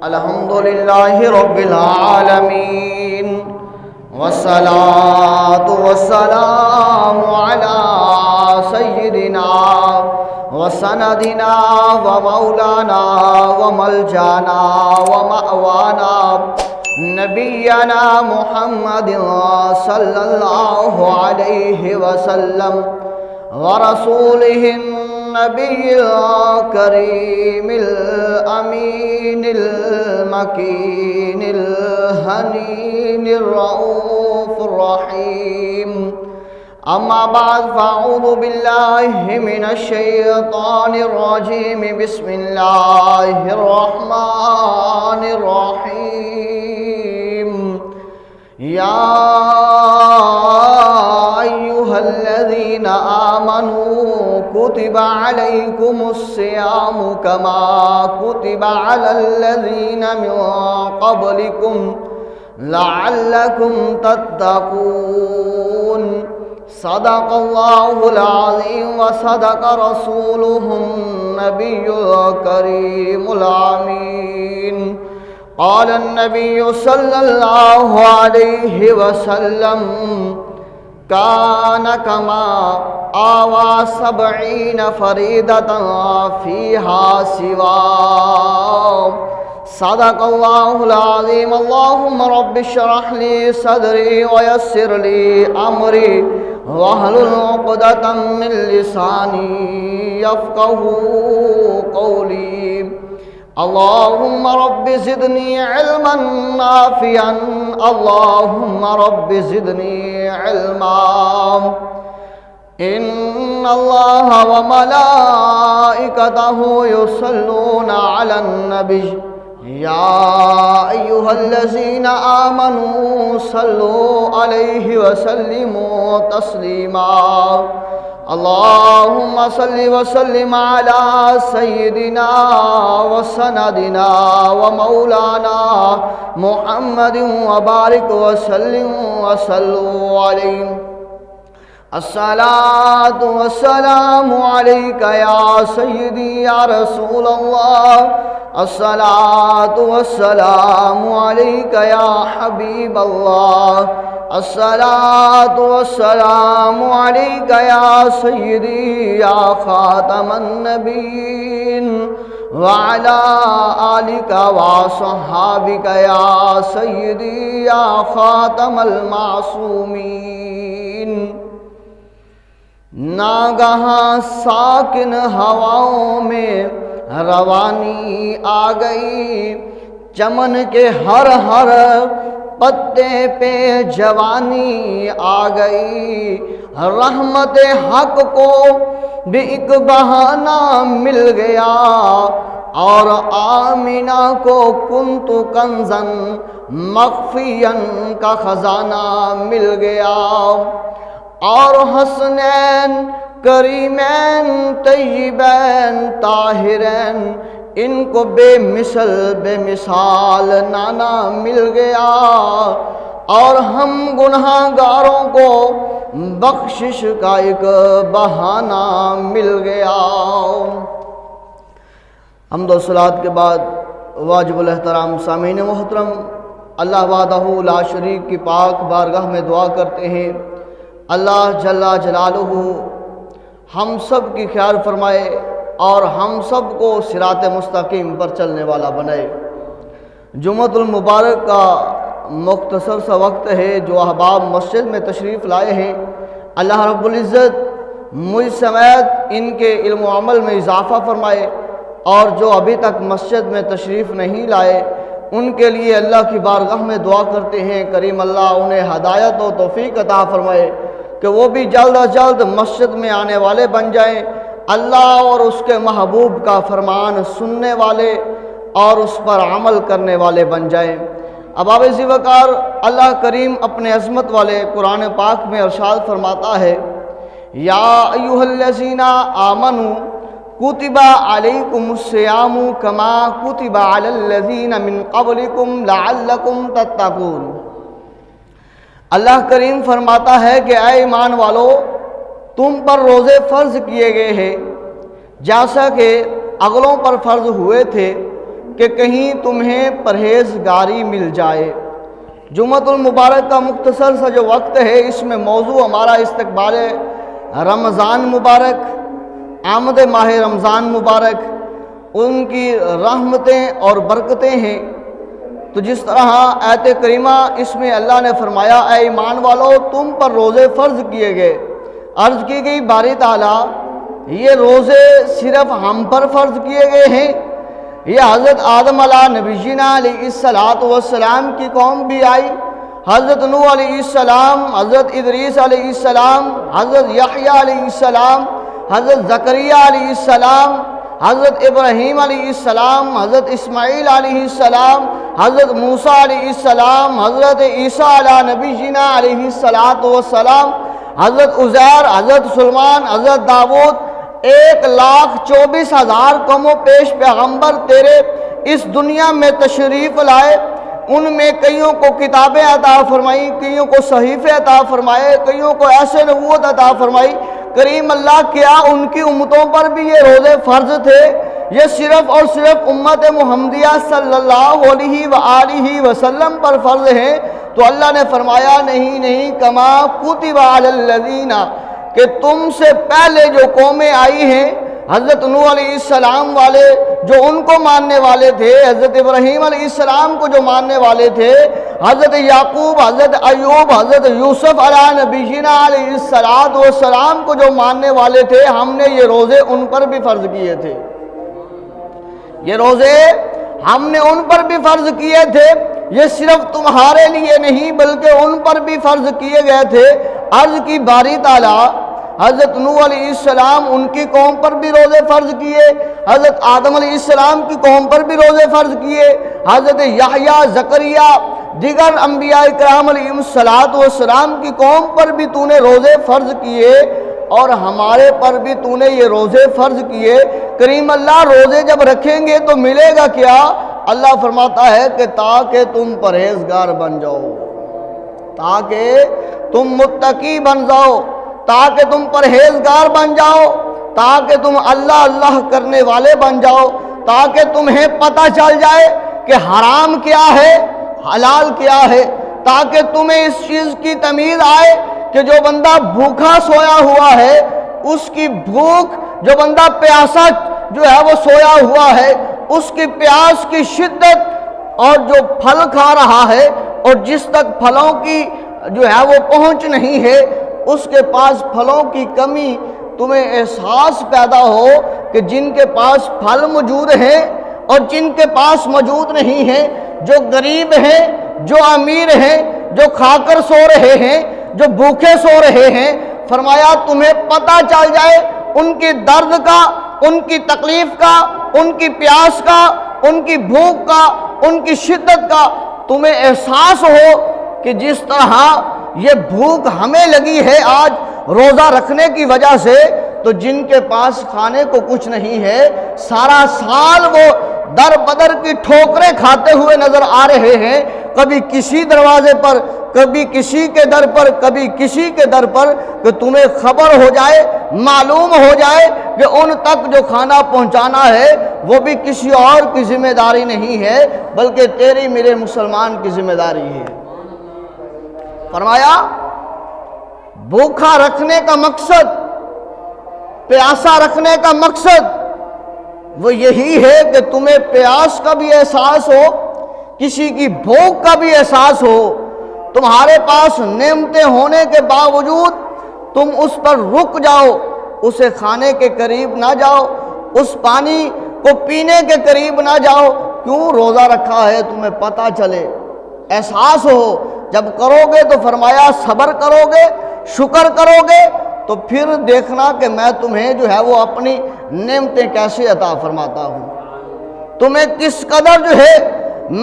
الحمد لله رب العالمين والصلاة والسلام على سيدنا وسندنا ومولانا وملجانا ومأوانا نبينا محمد صلى الله عليه وسلم ورسوله النبي الكريم الأمين المكين الهنين الرؤوف الرحيم. أما بعد فأعوذ بالله من الشيطان الرجيم. بسم الله الرحمن الرحيم. يا أيها الذين آمنوا كتب عليكم الصيام كما كتب على الذين من قبلكم لعلكم تتقون. صدق الله العظيم وصدق رسوله النبي الكريم الأمين. قال النبي صلى الله عليه وسلم كان كما آوى 70 فريدة فيها سواه. صدق الله العظيم. اللهم رب اشرح لي صدري ويسر لي أمري واحلل عقدة من لساني يفقهوا قولي. اللهم رب زدني علما نافعا. اللهم رب زدني علما. إن الله وملائكته يصلون على النبي يا أيها الذين آمنوا صلوا عليه وسلموا تسليما. اللهم صل وسلم على سيدنا وسندنا ومولانا محمد وبارك وسلم وصلوا عليه. الصلاة والسلام عليك يا سيدي يا رسول الله. الصلاة والسلام عليك يا حبيب الله. الصلاة والسلام عليك يا سيدي يا خاتم النبيين وعلى آلك وصحابك يا سيدي يا خاتم المعصومين. ناگہاں ساکن ہواؤں میں روانی آ گئی. چمن کے ہر ہر پتے پہ جوانی آ گئی. رحمت حق کو بھی ایک بہانہ مل گیا اور آمینہ کو کنت کنزن مخفین کا خزانہ مل گیا. اور حسنین کریمین طیبین طاہرین ان کو بے مثال نانا مل گیا. اور ہم گناہ گاروں کو بخشش کا ایک بہانہ مل گیا. حمد و صلوات کے بعد واجب الاحترام سامعین محترم، اللہ وحدہ لا شریک کی پاک بارگاہ میں دعا کرتے ہیں اللہ جل جلالہ ہم سب کی خیال فرمائے اور ہم سب کو صراط مستقیم پر چلنے والا بنائے. جمعۃ المبارک کا مختصر سا وقت ہے جو احباب مسجد میں تشریف لائے ہیں. اللہ رب العزت مجھ سمیت ان کے علم و عمل میں اضافہ فرمائے، اور جو ابھی تک مسجد میں تشریف نہیں لائے ان کے لیے اللہ کی بارگاہ میں دعا کرتے ہیں کریم اللہ انہیں ہدایت و توفیق عطا فرمائے کہ وہ بھی جلد از جلد مسجد میں آنے والے بن جائیں، اللہ اور اس کے محبوب کا فرمان سننے والے اور اس پر عمل کرنے والے بن جائیں. اباب ذی وقار اللہ کریم اپنے عظمت والے قرآن پاک میں ارشاد فرماتا ہے یا ایھا الذین آمنوا کتب علیکم الصیام کما کتب علی الذین من قبلکم لعلکم تتقون. اللہ کریم فرماتا ہے کہ اے ایمان والو، تم پر روزے فرض کیے گئے ہیں جیسا کہ اگلوں پر فرض ہوئے تھے، کہ کہیں تمہیں پرہیزگاری مل جائے۔ جمعۃ المبارک کا مختصر سا جو وقت ہے، اس میں موضوع ہمارا استقبال رمضان مبارک، آمد ماہ رمضان مبارک، ان کی رحمتیں اور برکتیں ہیں۔ تو جس طرح آیت کریمہ اس میں اللہ نے فرمایا اے ایمان والو تم پر روزے فرض کیے گئے، عرض کی گئی باری تعالیٰ یہ روزے صرف ہم پر فرض کیے گئے ہیں؟ یہ حضرت آدم علیہ نبینا علیہ السلام کی قوم بھی آئی، حضرت نوح علیہ السلام، حضرت ادریس علیہ السلام، حضرت یحییٰ علیہ السلام، حضرت زکریا علیہ السلام، حضرت ابراہیم علیہ السلام، حضرت اسماعیل علیہ السلام، حضرت موسیٰ علیہ السلام، حضرت عیسیٰ علیہ نبینا علیہ السلام، حضرت عزیر، حضرت سلیمان، حضرت داؤد، 1,24,000 کم و پیش پیغمبر تیرے اس دنیا میں تشریف لائے۔ ان میں کئیوں کو کتابیں عطا فرمائی، کئیوں کو صحیفے عطا فرمائے، کئیوں کو ایسے نبوت عطا فرمائی۔ کریم اللہ کیا ان کی امتوں پر بھی یہ روزے فرض تھے؟ یہ صرف اور صرف امت محمدیہ صلی اللہ علیہ وآلہ وسلم پر فرض ہیں؟ تو اللہ نے فرمایا نہیں کما کتب علی الذین، کہ تم سے پہلے جو قومیں آئی ہیں، حضرت نوح علیہ السلام والے جو ان کو ماننے والے تھے، حضرت ابراہیم علیہ السلام کو جو ماننے والے تھے، حضرت یعقوب، حضرت ایوب، حضرت یوسف علیہ نبینا علیہ السلام کو جو ماننے والے تھے، ہم نے یہ روزے ان پر بھی فرض کیے تھے۔ یہ روزے ہم نے ان پر بھی فرض کیے تھے، یہ صرف تمہارے لیے نہیں بلکہ ان پر بھی فرض کیے گئے تھے۔ عرض کی باری تعالیٰ حضرت نوح علیہ السلام ان کی قوم پر بھی روزے فرض کیے، حضرت آدم علیہ السلام کی قوم پر بھی روزے فرض کیے، حضرت یحییٰ، زکریا، دیگر انبیاء کرام علیہ السلام کی قوم پر بھی تو نے روزے فرض کیے، اور ہمارے پر بھی تو نے یہ روزے فرض کیے۔ کریم اللہ روزے جب رکھیں گے تو ملے گا کیا؟ اللہ فرماتا ہے کہ تاکہ تم پرہیزگار بن جاؤ، تاکہ تم متقی بن جاؤ، تاکہ تم پرہیزگار بن جاؤ، تاکہ تم اللہ کرنے والے بن جاؤ، تاکہ تمہیں پتہ چل جائے کہ حرام کیا ہے، حلال کیا ہے، تاکہ تمہیں اس چیز کی تمیز آئے کہ جو بندہ بھوکا سویا ہوا ہے اس کی بھوک، جو بندہ پیاسا جو ہے وہ سویا ہوا ہے اس کی پیاس کی شدت، اور جو پھل کھا رہا ہے اور جس تک پھلوں کی جو ہے وہ پہنچ نہیں ہے اس کے پاس پھلوں کی کمی، تمہیں احساس پیدا ہو کہ جن کے پاس پھل موجود ہیں اور جن کے پاس موجود نہیں ہیں، جو غریب ہیں، جو امیر ہیں، جو کھا کر سو رہے ہیں، جو بھوکے سو رہے ہیں، فرمایا تمہیں پتہ چل جائے ان کی درد کا، ان کی تکلیف کا، ان کی پیاس کا، ان کی بھوک کا، ان کی شدت کا، تمہیں احساس ہو کہ جس طرح یہ بھوک ہمیں لگی ہے آج روزہ رکھنے کی وجہ سے، تو جن کے پاس کھانے کو کچھ نہیں ہے سارا سال وہ در بدر کی ٹھوکریں کھاتے ہوئے نظر آ رہے ہیں، کبھی کسی دروازے پر، کبھی کسی کے در پر، کبھی کسی کے در پر، کہ تمہیں خبر ہو جائے، معلوم ہو جائے کہ ان تک جو کھانا پہنچانا ہے وہ بھی کسی اور کی ذمہ داری نہیں ہے بلکہ تیری میرے مسلمان کی ذمہ داری ہے۔ فرمایا بھوکا رکھنے کا مقصد، پیاسا رکھنے کا مقصد وہ یہی ہے کہ تمہیں پیاس کا بھی احساس ہو، کسی کی بھوک کا بھی احساس ہو، تمہارے پاس نعمتیں ہونے کے باوجود تم اس پر رک جاؤ، اسے کھانے کے قریب نہ جاؤ، اس پانی کو پینے کے قریب نہ جاؤ، کیوں روزہ رکھا ہے تمہیں پتہ چلے، احساس ہو۔ جب کرو گے تو فرمایا صبر کرو گے، شکر کرو گے تو پھر دیکھنا کہ میں تمہیں جو ہے وہ اپنی نعمتیں کیسے عطا فرماتا ہوں، تمہیں کس قدر جو ہے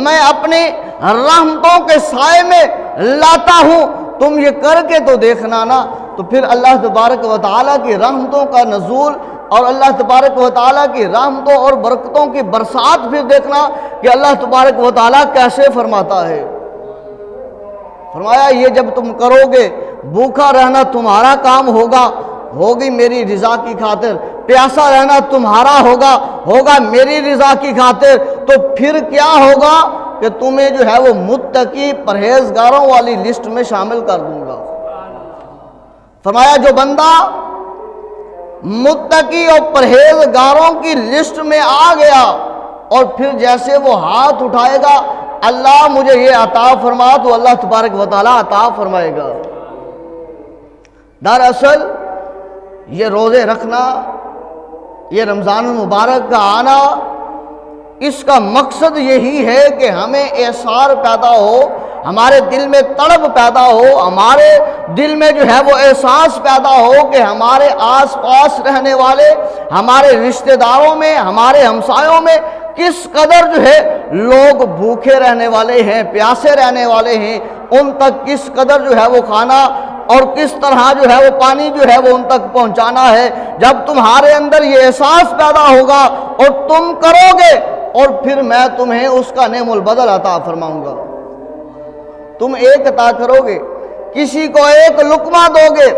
میں اپنی رحمتوں کے سائے میں لاتا ہوں، تم یہ کر کے تو دیکھنا نا۔ تو پھر اللہ تبارک و تعالیٰ کی رحمتوں کا نزول اور اللہ تبارک و تعالیٰ کی رحمتوں اور برکتوں کی برسات پھر دیکھنا کہ اللہ تبارک و تعالیٰ کیسے فرماتا ہے۔ فرمایا یہ جب تم کرو گے، بھوکا رہنا تمہارا کام ہوگی میری رضا کی خاطر، پیاسا رہنا تمہارا ہوگا میری رضا کی خاطر، تو پھر کیا ہوگا کہ تمہیں جو ہے وہ متقی پرہیزگاروں والی لسٹ میں شامل کر دوں گا۔ فرمایا جو بندہ متقی اور پرہیزگاروں کی لسٹ میں آ گیا اور پھر جیسے وہ ہاتھ اٹھائے گا اللہ مجھے یہ عطا فرما، تو اللہ تبارک و تعالیٰ عطا فرمائے گا۔ دراصل یہ روزے رکھنا، یہ رمضان المبارک کا آنا، اس کا مقصد یہی ہے کہ ہمیں احسار پیدا ہو، ہمارے دل میں تڑپ پیدا ہو، ہمارے دل میں جو ہے وہ احساس پیدا ہو کہ ہمارے آس پاس رہنے والے، ہمارے رشتہ داروں میں، ہمارے ہمسایوں میں کس قدر جو ہے لوگ بھوکے رہنے والے ہیں، پیاسے رہنے والے ہیں، ان تک کس قدر جو ہے وہ کھانا اور کس طرح جو ہے وہ پانی جو ہے وہ ان تک پہنچانا ہے۔ جب تمہارے اندر یہ احساس پیدا ہوگا اور تم کرو گے، اور پھر میں تمہیں اس کا نعم البدل عطا فرماؤں گا۔ تم ایک عطا کرو گے، کسی کو ایک لقمہ دو گے،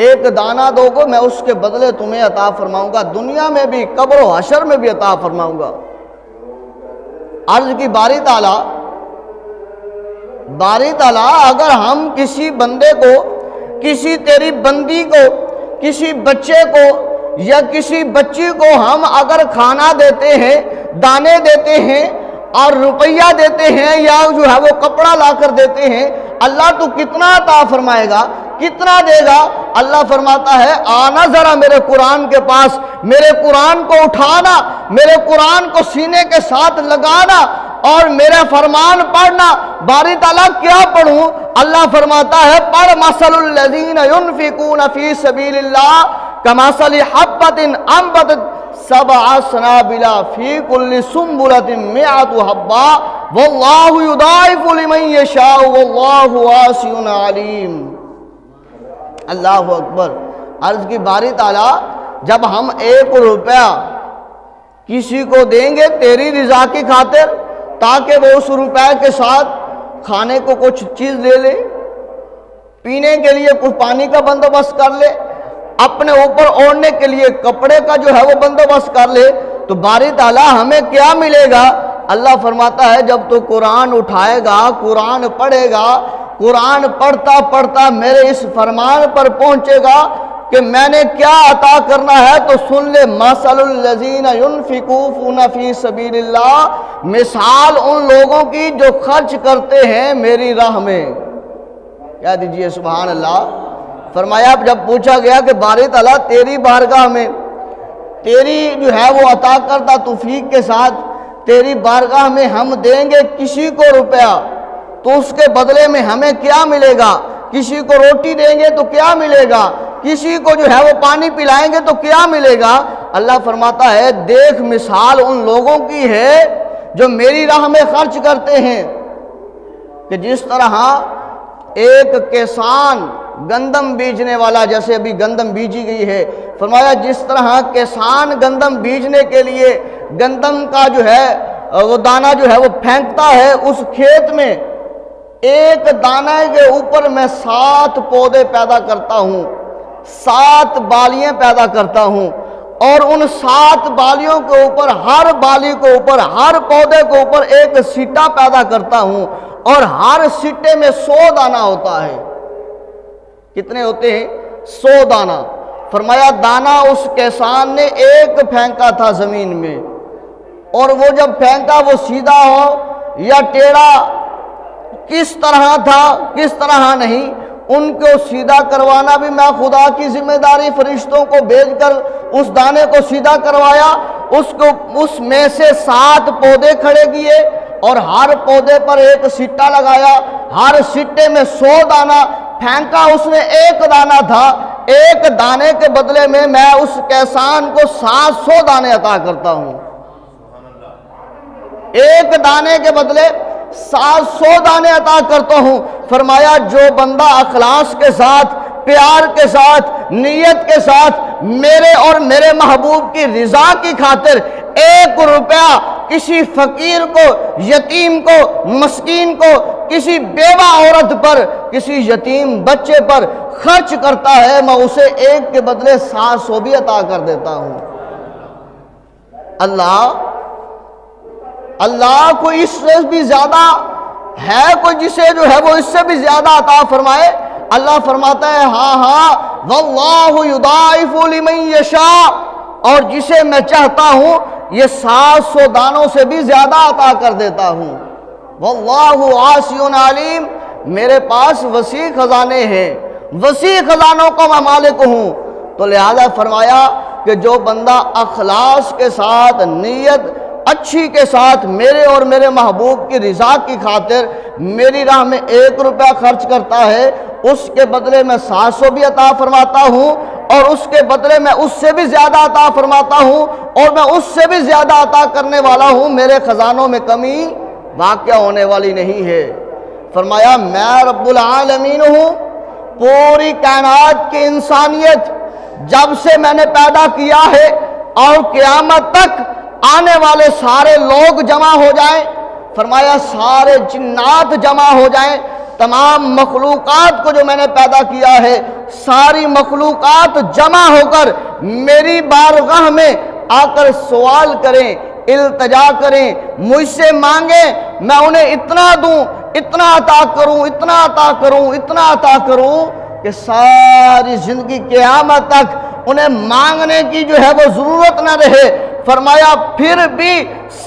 ایک دانہ دو گے، میں اس کے بدلے تمہیں عطا فرماؤں گا، دنیا میں بھی قبر و حشر میں بھی عطا فرماؤں گا۔ عرض کی باری تعالیٰ اگر ہم کسی بندے کو، کسی تیری بندی کو، کسی بچے کو یا کسی بچی کو ہم اگر کھانا دیتے ہیں، دانے دیتے ہیں اور روپیہ دیتے ہیں یا جو ہے وہ کپڑا لا کر دیتے ہیں، اللہ تو کتنا عطا فرمائے گا، کتنا دے گا؟ اللہ فرماتا ہے آنا ذرا میرے قرآن کے پاس، میرے قرآن کو اٹھانا، میرے قرآن کو سینے کے ساتھ لگانا اور میرے فرمان پڑھنا۔ باری تعالیٰ کیا پڑھوں؟ اللہ فرماتا ہے پڑھ مثل الذین ينفقون فی سبیل اللہ کمثل حبۃ انبتت سبع سنابل فی کل سنبلۃ مئۃ حبۃ واللہ یضاعف لمن یشاء واللہ واسع علیم۔ اللہ اکبر۔ عرض کی باری تعالیٰ جب ہم 1 روپیہ کسی کو دیں گے تیری رضا کی خاطر تاکہ وہ اس روپے کے ساتھ کھانے کو کچھ چیز لے لے، پینے کے لیے کچھ پانی کا بندوبست کر لے، اپنے اوپر اوڑھنے کے لیے کپڑے کا جو ہے وہ بندوبست کر لے، تو باری تعالیٰ ہمیں کیا ملے گا؟ اللہ فرماتا ہے جب تو قرآن اٹھائے گا، قرآن پڑھے گا، قرآن پڑھتا پڑھتا میرے اس فرمان پر پہنچے گا کہ میں نے کیا عطا کرنا ہے، تو سن لے مثل الذین ينفقون فی سبیل اللہ، مثال ان لوگوں کی جو خرچ کرتے ہیں میری راہ میں۔ کیا دیجئے سبحان اللہ۔ فرمایا جب پوچھا گیا کہ باری تعالیٰ تیری بارگاہ میں، تیری جو ہے وہ عطا کردہ توفیق کے ساتھ تیری بارگاہ میں ہم دیں گے کسی کو روپیہ تو اس کے بدلے میں ہمیں کیا ملے گا؟ کسی کو روٹی دیں گے تو کیا ملے گا؟ کسی کو جو ہے وہ پانی پلائیں گے تو کیا ملے گا؟ اللہ فرماتا ہے دیکھ مثال ان لوگوں کی ہے جو میری راہ میں خرچ کرتے ہیں، کہ جس طرح ایک کسان گندم بیجنے والا، جیسے ابھی گندم بیجی گئی ہے، فرمایا جس طرح کسان گندم بیجنے کے لیے گندم کا جو ہے وہ دانہ جو ہے وہ پھینکتا ہے اس کھیت میں، ایک دانے کے اوپر میں 7 پودے پیدا کرتا ہوں، 7 بالیاں پیدا کرتا ہوں، اور ان 7 بالیوں کے اوپر، ہر بالی کے اوپر، ہر پودے کے اوپر ایک سٹا پیدا کرتا ہوں، اور ہر سٹے میں 100 دانہ ہوتا ہے۔ کتنے ہوتے ہیں؟ 100 دانہ۔ فرمایا دانہ اس کسان نے ایک پھینکا تھا زمین میں، اور وہ جب پھینکا وہ سیدھا ہو یا ٹیڑھا، کس طرح تھا کس طرح نہیں، ان کو سیدھا کروانا بھی میں خدا کی ذمہ داری، فرشتوں کو بھیج کر اس دانے کو سیدھا کروایا، اس میں سے 7 پودے کھڑے کیے اور ہر پودے پر ایک سٹا لگایا، ہر سٹے میں 100 دانہ پھینکا، اس نے ایک دانہ تھا، ایک دانے کے بدلے میں میں اس کسان کو 700 دانے عطا کرتا ہوں، ایک دانے کے بدلے 700 دانے عطا کرتا ہوں۔ فرمایا جو بندہ اخلاص کے ساتھ، پیار کے ساتھ، نیت کے ساتھ میرے اور میرے محبوب کی رضا کی خاطر 1 روپیہ کسی فقیر کو، یتیم کو، مسکین کو، کسی بیوہ عورت پر، کسی یتیم بچے پر خرچ کرتا ہے، میں اسے 1 کے بدلے 700 بھی عطا کر دیتا ہوں۔ اللہ کو اس سے بھی زیادہ ہے کوئی جسے جو ہے وہ اس سے بھی زیادہ عطا فرمائے؟ اللہ فرماتا ہے ہاں واللہ یضاعف لمن یشاء، اور جسے میں چاہتا ہوں یہ 700 دانوں سے بھی زیادہ عطا کر دیتا ہوں۔ واللہ واسع علیم، میرے پاس وسیع خزانے ہیں، وسیع خزانوں کا میں مالک ہوں۔ تو لہذا فرمایا کہ جو بندہ اخلاص کے ساتھ، نیت اچھی کے ساتھ میرے اور میرے محبوب کی رضا کی خاطر میری راہ میں 1 روپیہ خرچ کرتا ہے، اس کے بدلے میں 700 بھی عطا فرماتا ہوں، اور اس کے بدلے میں اس سے بھی زیادہ عطا فرماتا ہوں، اور میں اس سے بھی زیادہ عطا کرنے والا ہوں۔ میرے خزانوں میں کمی واقع ہونے والی نہیں ہے۔ فرمایا میں رب العالمین ہوں، پوری کائنات کی انسانیت جب سے میں نے پیدا کیا ہے اور قیامت تک آنے والے سارے لوگ جمع ہو جائیں، فرمایا سارے جنات جمع ہو جائیں، تمام مخلوقات کو جو میں نے پیدا کیا ہے ساری مخلوقات جمع ہو کر میری بارگاہ میں آ کر سوال کریں، التجا کریں، مجھ سے مانگیں، میں انہیں اتنا دوں، اتنا عطا کروں، اتنا عطا کروں، اتنا عطا کروں کہ ساری زندگی قیامت تک انہیں مانگنے کی جو ہے وہ ضرورت نہ رہے۔ فرمایا پھر بھی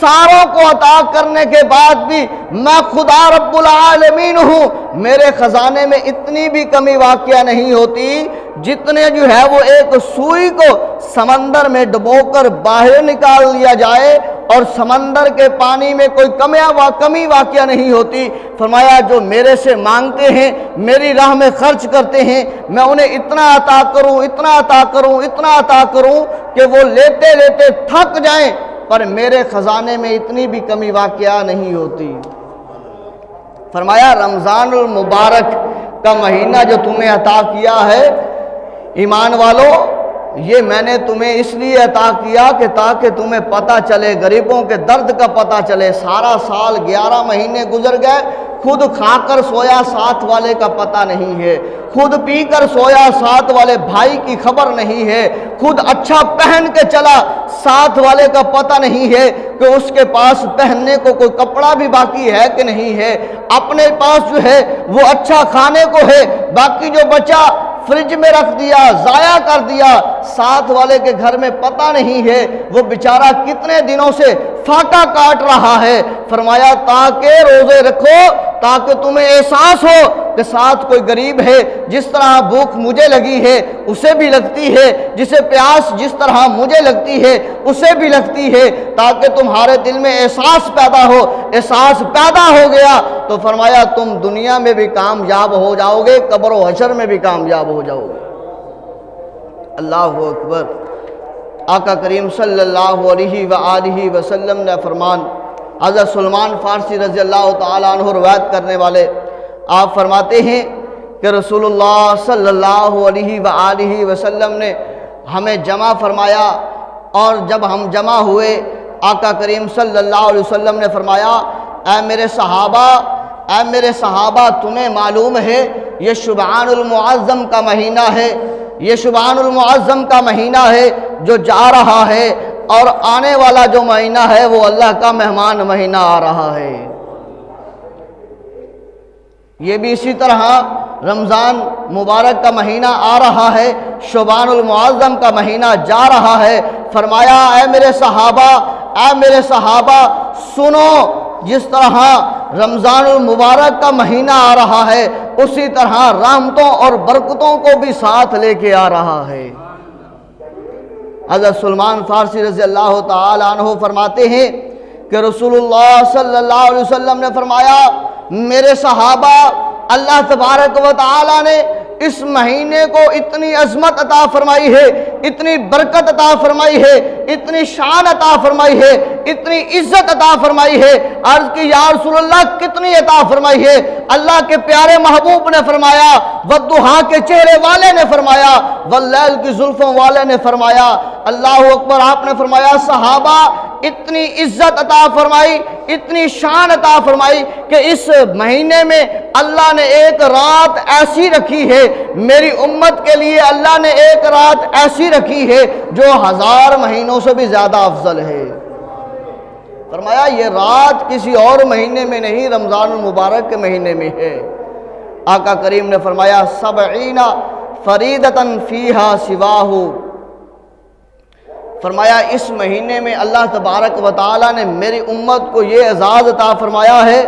ساروں کو عطا کرنے کے بعد بھی میں خدا رب العالمین ہوں، میرے خزانے میں اتنی بھی کمی واقع نہیں ہوتی جتنے جو ہے وہ ایک سوئی کو سمندر میں ڈبو کر باہر نکال لیا جائے اور سمندر کے پانی میں کوئی کمی واقع نہیں ہوتی۔ فرمایا جو میرے سے مانگتے ہیں، میری راہ میں خرچ کرتے ہیں، میں انہیں اتنا عطا کروں، اتنا عطا کروں، اتنا عطا کروں کہ وہ لیتے لیتے تھک جائیں، پر میرے خزانے میں اتنی بھی کمی واقع نہیں ہوتی۔ فرمایا رمضان المبارک کا مہینہ جو تمہیں عطا کیا ہے ایمان والو، یہ میں نے تمہیں اس لیے عطا کیا کہ تاکہ تمہیں پتہ چلے، غریبوں کے درد کا پتہ چلے۔ سارا سال 11 مہینے گزر گئے، خود کھا کر سویا ساتھ والے کا پتہ نہیں ہے، خود پی کر سویا ساتھ والے بھائی کی خبر نہیں ہے، خود اچھا پہن کے چلا ساتھ والے کا پتہ نہیں ہے کہ اس کے پاس پہننے کو کوئی کپڑا بھی باقی ہے کہ نہیں ہے، اپنے پاس جو ہے وہ اچھا کھانے کو ہے، باقی جو بچا فریج میں رکھ دیا، ضائع کر دیا، ساتھ والے کے گھر میں پتہ نہیں ہے وہ بیچارہ کتنے دنوں سے فاقہ کاٹ رہا ہے۔ فرمایا تاکہ روزے رکھو تاکہ تمہیں احساس ہو کہ ساتھ کوئی غریب ہے، جس طرح بھوک مجھے لگی ہے اسے بھی لگتی ہے، جسے پیاس جس طرح مجھے لگتی ہے اسے بھی لگتی ہے، تاکہ تمہارے دل میں احساس پیدا ہو۔ احساس پیدا ہو گیا تو فرمایا تم دنیا میں بھی کامیاب ہو جاؤ گے، قبر و حشر میں بھی کامیاب ہو جاؤ گے۔ اللہ اکبر۔ آقا کریم صلی اللہ علیہ وآلہ وسلم نے فرمان، حضرت سلمان فارسی رضی اللہ تعالیٰ عنہ روایت کرنے والے، آپ فرماتے ہیں کہ رسول اللہ صلی اللہ علیہ وآلہ وسلم نے ہمیں جمع فرمایا، اور جب ہم جمع ہوئے آقا کریم صلی اللہ علیہ وسلم نے فرمایا اے میرے صحابہ تمہیں معلوم ہے یہ شعبان المعظم کا مہینہ ہے، یہ شعبان المعظم کا مہینہ ہے جو جا رہا ہے، اور آنے والا جو مہینہ ہے وہ اللہ کا مہمان مہینہ آ رہا ہے۔ یہ بھی اسی طرح رمضان مبارک کا مہینہ آ رہا ہے، شعبان المعظم کا مہینہ جا رہا ہے۔ فرمایا اے میرے صحابہ سنو، جس طرح رمضان المبارک کا مہینہ آ رہا ہے اسی طرح رحمتوں اور برکتوں کو بھی ساتھ لے کے آ رہا ہے۔ حضرت سلمان فارسی رضی اللہ تعالیٰ عنہ فرماتے ہیں کہ رسول اللہ صلی اللہ علیہ وسلم نے فرمایا میرے صحابہ، اللہ تبارک و تعالیٰ نے اس مہینے کو اتنی عظمت عطا فرمائی ہے، اتنی برکت عطا فرمائی ہے، اتنی شان عطا فرمائی ہے، اتنی عزت عطا فرمائی ہے۔ عرض کی یا رسول اللہ کتنی عطا فرمائی ہے؟ اللہ کے پیارے محبوب نے فرمایا، والضحیٰ کے چہرے والے نے فرمایا، واللیل کی زلفوں والے نے فرمایا۔ اللہ اکبر۔ آپ نے فرمایا صحابہ اتنی عزت عطا فرمائی، اتنی شان عطا فرمائی کہ اس مہینے میں اللہ نے ایک رات ایسی رکھی ہے، میری امت کے لیے اللہ نے ایک رات ایسی رکھی ہے جو 1000 مہینوں سے بھی زیادہ افضل ہے۔ فرمایا یہ رات کسی اور مہینے میں نہیں، رمضان المبارک کے مہینے میں ہے۔ آقا کریم نے فرمایا 70 فریدتاً فیہا سواہ، فرمایا اس مہینے میں اللہ تبارک و تعالی نے میری امت کو یہ اعزاز عطا فرمایا ہے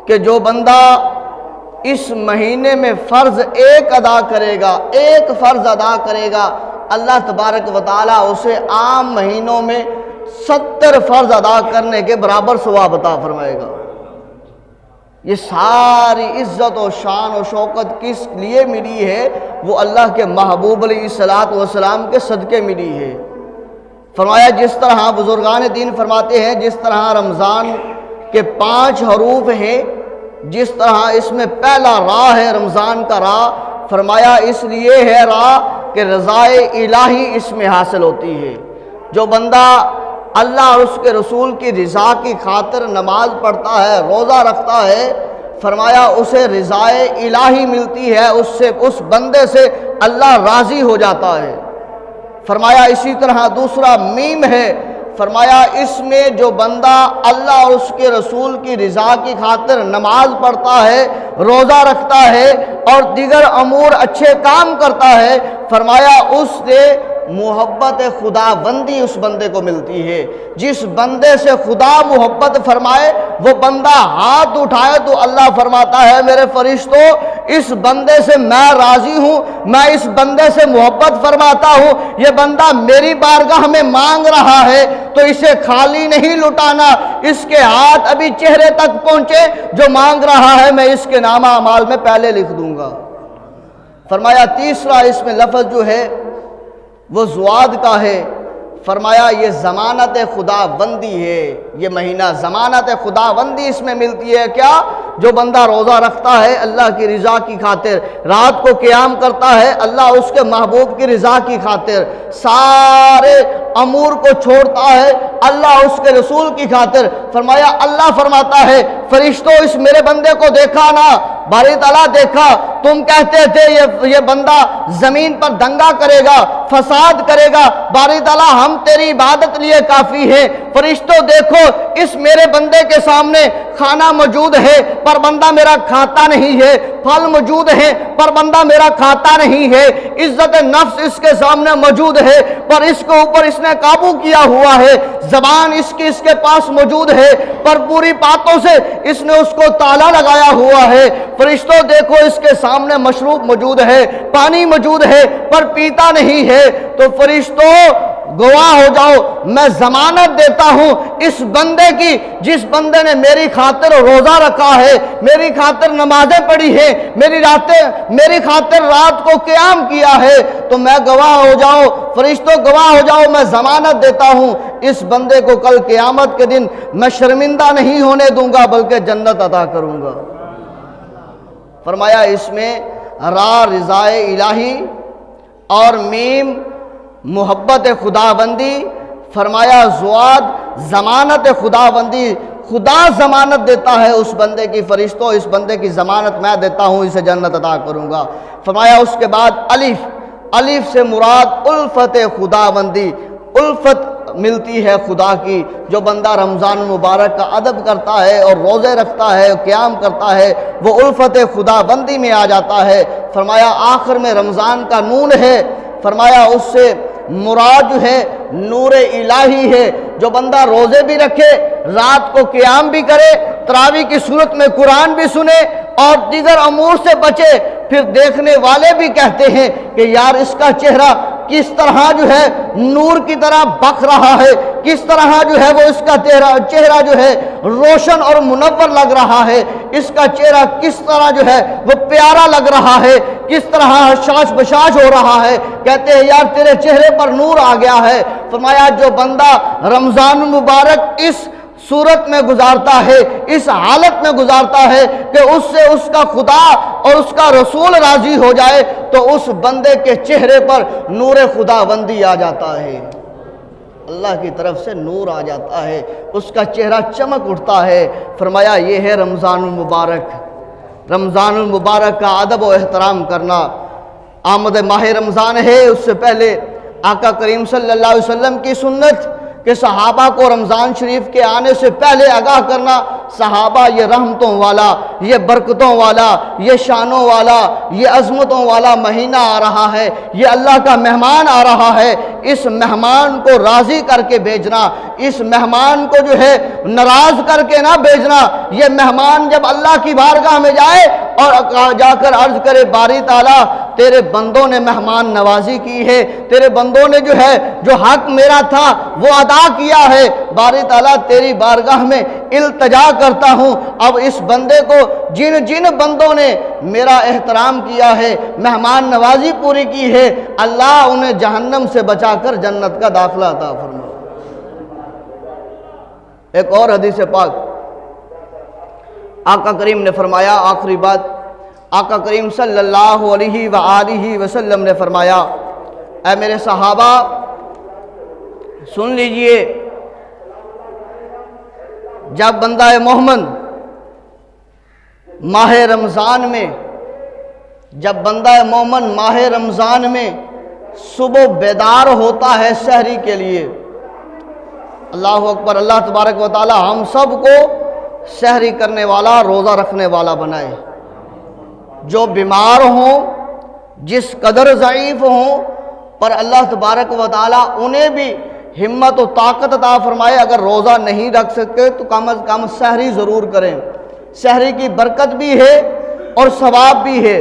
کہ جو بندہ اس مہینے میں فرض ایک ادا کرے گا، ایک فرض ادا کرے گا، اللہ تبارک و تعالی اسے عام مہینوں میں 70 فرض ادا کرنے کے برابر ثواب عطا فرمائے گا۔ یہ ساری عزت و شان و شوکت کس لیے ملی ہے؟ وہ اللہ کے محبوب علیہ السلام کے صدقے ملی ہے۔ فرمایا جس طرح بزرگان دین فرماتے ہیں جس طرح رمضان کے 5 حروف ہیں، جس طرح اس میں پہلا را ہے رمضان کا را، فرمایا اس لیے ہے را کہ رضائے الہی اس میں حاصل ہوتی ہے۔ جو بندہ اللہ اور اس کے رسول کی رضا کی خاطر نماز پڑھتا ہے، روزہ رکھتا ہے، فرمایا اسے رضائے الہی ملتی ہے، اس بندے سے اللہ راضی ہو جاتا ہے۔ فرمایا اسی طرح دوسرا میم ہے، فرمایا اس میں جو بندہ اللہ اور اس کے رسول کی رضا کی خاطر نماز پڑھتا ہے، روزہ رکھتا ہے اور دیگر امور اچھے کام کرتا ہے، فرمایا اس سے محبت خدا بندی اس بندے کو ملتی ہے۔ جس بندے سے خدا محبت فرمائے وہ بندہ ہاتھ اٹھائے تو اللہ فرماتا ہے میرے فرشتوں اس بندے سے میں راضی ہوں، میں اس بندے سے محبت فرماتا ہوں، یہ بندہ میری بارگاہ میں مانگ رہا ہے تو اسے خالی نہیں لٹانا، اس کے ہاتھ ابھی چہرے تک پہنچے، جو مانگ رہا ہے میں اس کے نامہ اعمال میں پہلے لکھ دوں گا۔ فرمایا تیسرا اس میں لفظ جو ہے وہ زواد کا ہے، فرمایا یہ ضمانت خدا بندی ہے، یہ مہینہ ضمانت خدا بندی اس میں ملتی ہے۔ کیا؟ جو بندہ روزہ رکھتا ہے اللہ کی رضا کی خاطر، رات کو قیام کرتا ہے اللہ اس کے محبوب کی رضا کی خاطر، سارے امور کو چھوڑتا ہے اللہ اس کے رسول کی خاطر، فرمایا اللہ فرماتا ہے فرشتوں اس میرے بندے کو دیکھا نا، باری تعالیٰ دیکھا، تم کہتے تھے یہ بندہ زمین پر دنگا کرے گا، فساد کرے گا، باری تعالیٰ ہم تیری عبادت لیے کافی ہے، فرشتوں دیکھو اس میرے بندے کے سامنے کھانا موجود ہے پر بندہ میرا کھاتا نہیں ہے، پھل موجود ہے پر بندہ میرا کھاتا نہیں ہے، عزت نفس اس کے سامنے موجود ہے پر اس کے اوپر اس نے قابو کیا ہوا ہے، زبان اس کے پاس موجود ہے پر پوری باتوں سے اس نے اس کو تالا لگایا ہوا ہے، فرشتوں دیکھو اس کے سامنے مشروب موجود ہے، پانی موجود ہے پر پیتا نہیں ہے، تو فرشتوں گواہ ہو جاؤ میں ضمانت دیتا ہوں اس بندے کی جس بندے نے میری خاطر روزہ رکھا ہے، میری خاطر نمازیں پڑھی ہیں، میری خاطر رات کو قیام کیا ہے، تو میں گواہ ہو جاؤ، فرشتوں گواہ ہو جاؤ، میں ضمانت دیتا ہوں اس بندے کو کل قیامت کے دن میں شرمندہ نہیں ہونے دوں گا بلکہ جنت عطا کروں گا۔ فرمایا اس میں را رضائے الہی اور میم محبت خدا بندی، فرمایا زواد ضمانت خدا بندی، خدا ضمانت دیتا ہے اس بندے کی، فرشتوں اس بندے کی ضمانت میں دیتا ہوں اسے جنت عطا کروں گا۔ فرمایا اس کے بعد الف سے مراد الفت خدا بندی، الفت ملتی ہے خدا کی، جو بندہ رمضان المبارک کا ادب کرتا ہے اور روزے رکھتا ہے قیام کرتا ہے وہ الفت خدا بندی میں آ جاتا ہے۔ فرمایا آخر میں رمضان کا نون ہے، فرمایا اس سے مراد جو ہے نور الہی ہے، جو بندہ روزے بھی رکھے، رات کو قیام بھی کرے، تراویح کی صورت میں قرآن بھی سنے اور دیگر امور سے بچے، پھر دیکھنے والے بھی کہتے ہیں کہ یار اس کا چہرہ کس طرح جو ہے نور کی طرح بکھ رہا ہے، کس طرح جو ہے وہ اس کا چہرہ جو ہے روشن اور منور لگ رہا ہے، اس کا چہرہ کس طرح جو ہے وہ پیارا لگ رہا ہے، کس طرح شاش بشاش ہو رہا ہے، کہتے ہیں یار تیرے چہرے پر نور آ گیا ہے۔ فرمایا جو بندہ رمضان المبارک اس صورت میں گزارتا ہے، اس حالت میں گزارتا ہے کہ اس سے اس کا خدا اور اس کا رسول راضی ہو جائے تو اس بندے کے چہرے پر نور خدا بندی آ جاتا ہے، اللہ کی طرف سے نور آ جاتا ہے، اس کا چہرہ چمک اٹھتا ہے۔ فرمایا یہ ہے رمضان المبارک، رمضان المبارک کا ادب و احترام کرنا۔ آمد ماہ رمضان ہے، اس سے پہلے آقا کریم صلی اللہ علیہ وسلم کی سنت کہ صحابہ کو رمضان شریف کے آنے سے پہلے آگاہ کرنا، صحابہ یہ رحمتوں والا، یہ برکتوں والا، یہ شانوں والا، یہ عظمتوں والا مہینہ آ رہا ہے، یہ اللہ کا مہمان آ رہا ہے، اس مہمان کو راضی کر کے بھیجنا، اس مہمان کو جو ہے ناراض کر کے نہ بھیجنا۔ یہ مہمان جب اللہ کی بارگاہ میں جائے اور جا کر عرض کرے باری تعالیٰ تیرے بندوں نے مہمان نوازی کی ہے، تیرے بندوں نے جو ہے جو حق میرا تھا وہ ادا کیا ہے، باری تعالیٰ تیری بارگاہ میں التجا کرتا ہوں، اب اس بندے کو جن جن بندوں نے میرا احترام کیا ہے، مہمان نوازی پوری کی ہے، اللہ انہیں جہنم سے بچا کر جنت کا داخلہ عطا فرما۔ ایک اور حدیث پاک آقا کریم نے فرمایا، آخری بات آقا کریم صلی اللہ علیہ وآلہ وسلم نے فرمایا، اے میرے صحابہ سن لیجئے، جب بندہ مومن ماہ رمضان میں جب بندہ مومن ماہ رمضان میں صبح بیدار ہوتا ہے سحری کے لیے، اللہ اکبر، اللہ تبارک و تعالی ہم سب کو سحری کرنے والا، روزہ رکھنے والا بنائے۔ جو بیمار ہوں، جس قدر ضعیف ہوں، پر اللہ تبارک و تعالی انہیں بھی ہمت و طاقت عطا فرمائے، اگر روزہ نہیں رکھ سکتے تو کم از کم سحری ضرور کریں۔ سحری کی برکت بھی ہے اور ثواب بھی ہے۔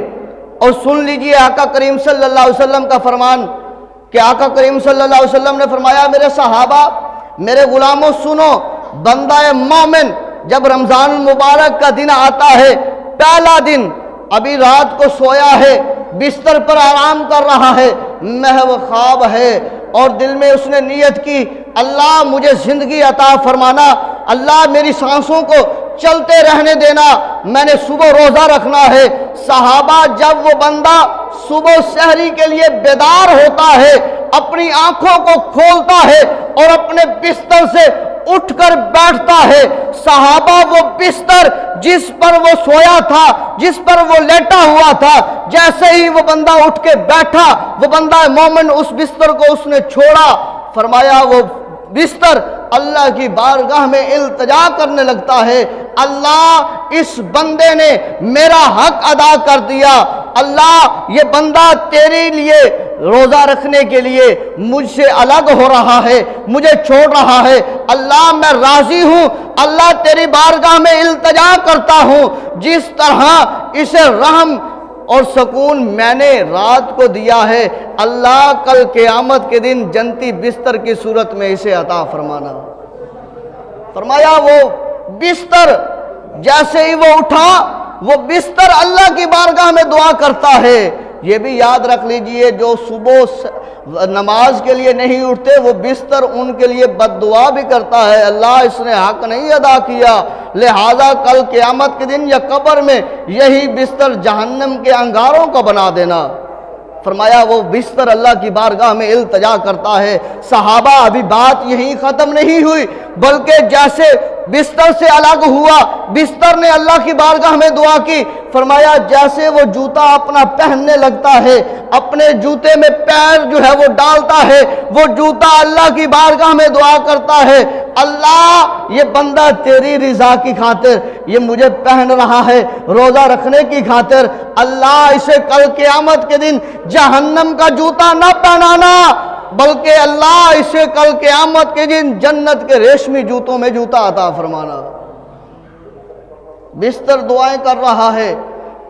اور سن لیجئے آقا کریم صلی اللہ علیہ وسلم کا فرمان کہ آقا کریم صلی اللہ علیہ وسلم نے فرمایا، میرے صحابہ، میرے غلاموں سنو، بندہ مومن جب رمضان المبارک کا دن آتا ہے، پہلا دن ابھی رات کو سویا ہے، بستر پر آرام کر رہا ہے، محو خواب ہے، اور دل میں اس نے نیت کی اللہ مجھے زندگی عطا فرمانا، اللہ میری سانسوں کو چلتے رہنے دینا، میں نے صبح روزہ رکھنا ہے۔ صحابہ جب وہ بندہ صبح سحری کے لیے بیدار ہوتا ہے، اپنی آنکھوں کو کھولتا ہے اور اپنے بستر سے اٹھ کر بیٹھتا ہے، صحابہ وہ بستر جس پر وہ سویا تھا، جس پر وہ لیٹا ہوا تھا، جیسے ہی وہ بندہ اٹھ کے بیٹھا، وہ بندہ مومن اس بستر کو اس نے چھوڑا، فرمایا وہ بستر اللہ کی بارگاہ میں التجا کرنے لگتا ہے، اللہ اس بندے نے میرا حق ادا کر دیا، اللہ یہ بندہ تیرے لیے روزہ رکھنے کے لیے مجھ سے الگ ہو رہا ہے، مجھے چھوڑ رہا ہے، اللہ میں راضی ہوں، اللہ تیری بارگاہ میں التجا کرتا ہوں، جس طرح اسے رحم اور سکون میں نے رات کو دیا ہے، اللہ کل قیامت کے دن جنتی بستر کی صورت میں اسے عطا فرمانا۔ فرمایا وہ بستر جیسے ہی وہ اٹھا، وہ بستر اللہ کی بارگاہ میں دعا کرتا ہے۔ یہ بھی یاد رکھ لیجئے، جو صبح نماز کے لیے نہیں اٹھتے، وہ بستر ان کے لیے بد دعا بھی کرتا ہے، اللہ اس نے حق نہیں ادا کیا، لہذا کل قیامت کے دن یا قبر میں یہی بستر جہنم کے انگاروں کا بنا دینا۔ فرمایا وہ بستر اللہ کی بارگاہ میں التجا کرتا ہے۔ صحابہ ابھی بات یہیں ختم نہیں ہوئی، بلکہ جیسے بستر سے الگ ہوا، بستر نے اللہ کی بارگاہ میں دعا کی، فرمایا جیسے وہ جوتا اپنا پہننے لگتا ہے، اپنے جوتے میں پیر جو ہے وہ ڈالتا ہے، وہ جوتا اللہ کی بارگاہ میں دعا کرتا ہے، اللہ یہ بندہ تیری رضا کی خاطر یہ مجھے پہن رہا ہے، روزہ رکھنے کی خاطر، اللہ اسے کل قیامت کے دن جہنم کا جوتا نہ پہنانا، بلکہ اللہ اسے کل قیامت کے دن جنت کے ریشمی جوتوں میں جوتا عطا فرمانا۔ بستر دعائیں کر رہا ہے،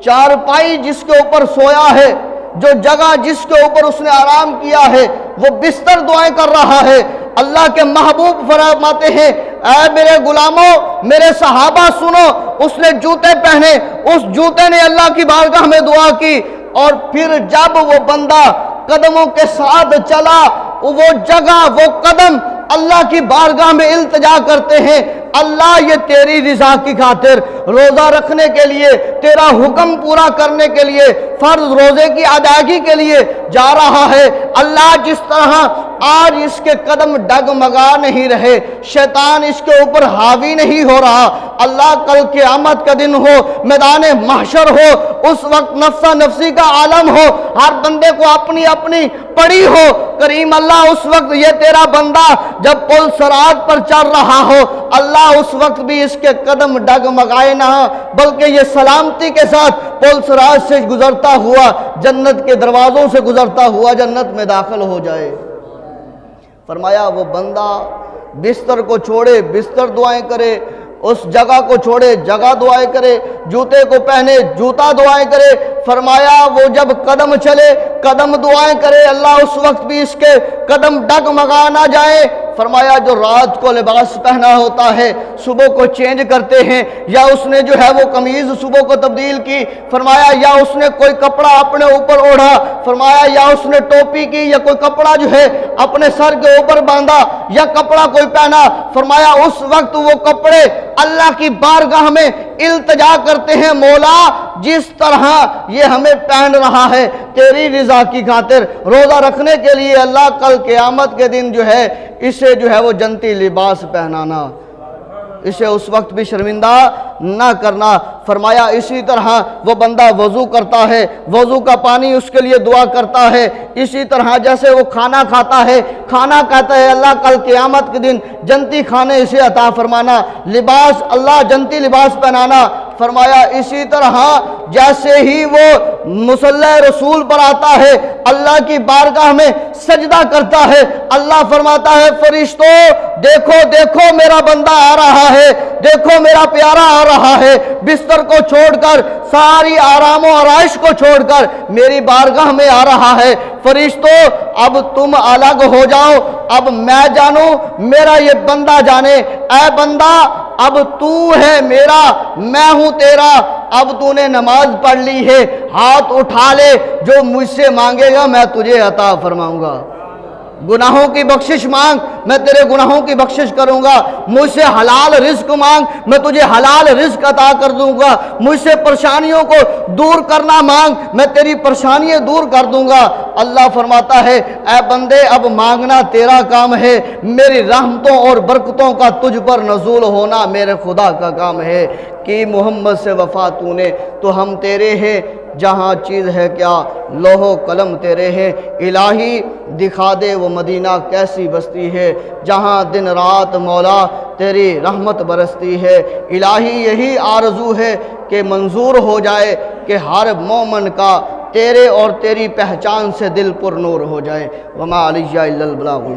چارپائی جس کے اوپر سویا ہے، جو جگہ جس کے اوپر اس نے آرام کیا ہے، وہ بستر دعائیں کر رہا ہے۔ اللہ کے محبوب فرماتے ہیں، اے میرے غلاموں، میرے صحابہ سنو، اس نے جوتے پہنے، اس جوتے نے اللہ کی بارگاہ میں دعا کی، اور پھر جب وہ بندہ قدموں کے ساتھ چلا، وہ جگہ وہ قدم اللہ کی بارگاہ میں التجا کرتے ہیں، اللہ یہ تیری رضا کی خاطر روزہ رکھنے کے لیے، تیرا حکم پورا کرنے کے لیے، فرض روزے کی ادائیگی کے لیے جا رہا ہے، اللہ جس طرح آج اس کے قدم ڈگمگا نہیں رہے، شیطان اس کے اوپر حاوی نہیں ہو رہا۔ اللہ کل قیامت کا دن ہو، میدان محشر ہو، اس وقت نفسا نفسی کا عالم ہو، ہر بندے کو اپنی اپنی پڑی ہو، کریم اللہ اس وقت یہ تیرا بندہ جب پل صراط پر چل رہا ہو، اللہ اس وقت بھی اس کے قدم ڈگمگائے نہ، بلکہ یہ سلامتی کے ساتھ پل صراط سے گزرتا ہوا، جنت کے دروازوں سے گزرتا ہوا جنت میں داخل ہو جائے۔ فرمایا وہ بندہ بستر کو چھوڑے، بستر دعائیں کرے، اس جگہ کو چھوڑے، جگہ دعائیں کرے، جوتے کو پہنے، جوتا دعائیں کرے۔ فرمایا وہ جب قدم چلے، قدم دعائیں کرے، اللہ اس وقت بھی اس کے قدم ڈگمگا نہ جائے۔ فرمایا جو رات کو لباس پہنا ہوتا ہے، صبح کو چینج کرتے ہیں، یا اس نے جو ہے وہ قمیض صبح کو تبدیل کی، فرمایا یا اس نے کوئی کپڑا اپنے اوپر اوڑھا، فرمایا یا اس نے ٹوپی کی، یا کوئی کپڑا جو ہے اپنے سر کے اوپر باندھا، یا کپڑا کوئی پہنا، فرمایا اس وقت وہ کپڑے اللہ کی بارگاہ میں التجا کرتے ہیں، مولا جس طرح یہ ہمیں پہن رہا ہے تیری رضا کی خاطر روزہ رکھنے کے لیے، اللہ کل قیامت کے دن جو ہے اسے جو ہے وہ جنتی لباس پہنانا، اسے اس وقت بھی شرمندہ نہ کرنا۔ فرمایا اسی طرح وہ بندہ وضو کرتا ہے، وضو کا پانی اس کے لیے دعا کرتا ہے، اسی طرح جیسے وہ کھانا کھاتا ہے، کھانا کہتا ہے اللہ کل قیامت کے دن جنتی کھانے اسے عطا فرمانا، لباس اللہ جنتی لباس پہنانا۔ فرمایا اسی طرح جیسے ہی وہ مصلی رسول پر آتا ہے، اللہ کی بارگاہ میں سجدہ کرتا ہے، اللہ فرماتا ہے فرشتوں دیکھو دیکھو میرا بندہ آ رہا ہے، دیکھو میرا پیارا آ رہا ہے، بستر کو چھوڑ کر، ساری آرام و آرائش کو چھوڑ کر میری بارگاہ میں آ رہا ہے۔ فرشتوں اب تم الگ ہو جاؤ، اب میں جانوں، میرا یہ بندہ جانے، اے بندہ اب تو ہے میرا، میں ہوں تیرا، اب تو نے نماز پڑھ لی ہے، ہاتھ اٹھا لے، جو مجھ سے مانگے گا میں تجھے عطا فرماؤں گا۔ گناہوں کی بخشش مانگ، میں تیرے گناہوں کی بخشش کروں گا، مجھ سے حلال رزق مانگ، میں تجھے حلال رزق عطا کر دوں گا، مجھ سے پریشانیوں کو دور کرنا مانگ، میں تیری پریشانیاں دور کر دوں گا۔ اللہ فرماتا ہے اے بندے اب مانگنا تیرا کام ہے، میری رحمتوں اور برکتوں کا تجھ پر نزول ہونا میرے خدا کا کام ہے، کہ محمد سے وفا تو نے تو ہم تیرے ہیں، جہاں چیز ہے کیا لوح و قلم تیرے ہیں، الہی دکھا دے وہ مدینہ کیسی بستی ہے، جہاں دن رات مولا تیری رحمت برستی ہے۔ الہی یہی آرزو ہے کہ منظور ہو جائے کہ ہر مومن کا تیرے اور تیری پہچان سے دل پر نور ہو جائے۔ وما علیہ الا البلاغ۔